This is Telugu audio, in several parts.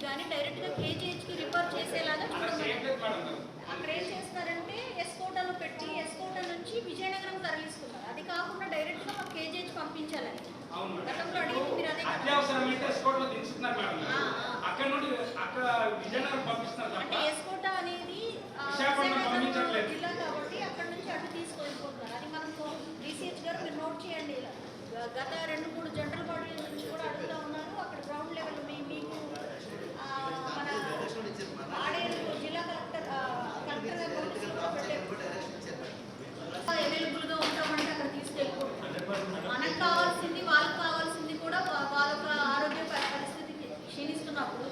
కానీ డైరెక్ట్గా కేజీహెచ్కి రిఫర్ చేసేలాగా చూడమని. అక్కడ ఏం చేస్తారంటే ఎస్కోటాలో పెట్టి ఎస్కోటా నుంచి విజయనగరం తరలిస్తున్నారు. అది కాకుండా డైరెక్ట్గా మాకు కేజీహెచ్ పంపించాలని గతంలో అడిగింది మీరు. అదే అంటే ఎస్కోటా అనేది విజయనగరం జిల్లా కాబట్టి అక్కడ నుంచి అటు తీసుకెళ్ళిపోతున్నారు. అది మనం డిసిహెచ్ గారు మీరు నోట్ చేయండి. ఇలా గత 2-3 జనరల్ బాడీ నుంచి కూడా అడుగుతూ ఉన్నారు. అక్కడ గ్రౌండ్ లెవెల్ మీకు మన ఆడేరు జిల్లా కలెక్టర్ గారు నోటీసులు కూడా పెట్టారు. అవైలబుల్గా ఉంటామంటే అక్కడ తీసుకెళ్ళిపోతున్నారు. మనకు కావాల్సింది వాళ్ళకి కావాల్సింది కూడా వాళ్ళ ఆరోగ్య పరిస్థితి క్షీణిస్తున్నప్పుడు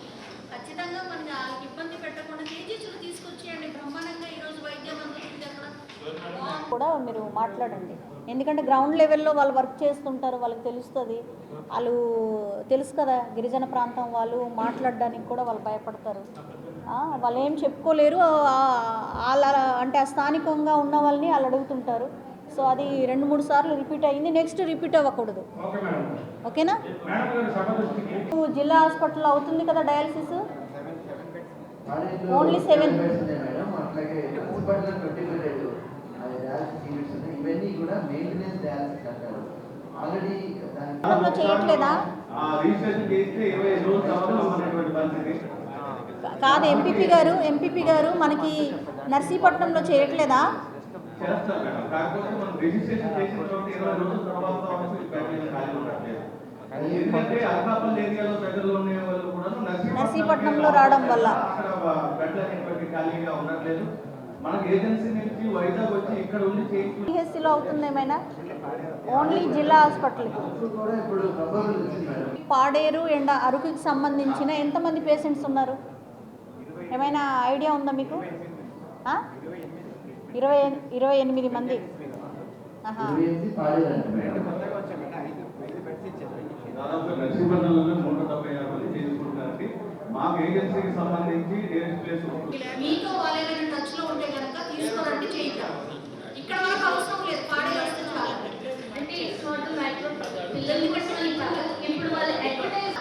ఖచ్చితంగా మనకి వాళ్ళకి ఇబ్బంది పెట్టకుండా కేజీహెచ్లు తీసుకొచ్చేయండి. బ్రహ్మాండంగా ఈరోజు వైద్యం అందుతుంది అక్కడ కూడా మీరు మాట్లాడండి. ఎందుకంటే గ్రౌండ్ లెవెల్లో వాళ్ళు వర్క్ చేస్తుంటారు, వాళ్ళకి తెలుస్తుంది. వాళ్ళు తెలుసు కదా, గిరిజన ప్రాంతం వాళ్ళు మాట్లాడడానికి కూడా వాళ్ళు భయపడతారు. వాళ్ళు ఏం చెప్పుకోలేరు. వాళ్ళ అంటే ఆ స్థానికంగా ఉన్న వాళ్ళని వాళ్ళు అడుగుతుంటారు. సో అది 2-3 సార్లు రిపీట్ అయింది. నెక్స్ట్ రిపీట్ అవ్వకూడదు. ఓకేనా? జిల్లా హాస్పిటల్లో అవుతుంది కదా డయాలసిస్, ఓన్లీ 7. చేయట్లేదా? కాదు, ఎంపీపీ గారు మనకి నర్సీపట్నంలో చేయట్లేదా? నర్సీపట్నంలో రావడం వల్ల పిహెచ్సిలో అవుతుంది ఏమైనా? ఓన్లీ జిల్లా హాస్పిటల్కి. పాడేరు అండ్ అరకుకి సంబంధించిన ఎంతమంది పేషెంట్స్ ఉన్నారు? ఏమైనా ఐడియా ఉందా మీకు? 28 మంది. మీతో వాళ్ళ టచ్లో ఉంటే కనుక తీసుకోరండి, చేయిద్దాం. ఇక్కడ మనకు అవసరం లేదు, పాడే వస్తే చాలా. అంటే పిల్లల్ని బట్టి ఇప్పుడు వాళ్ళు అడ్వర్టైజ్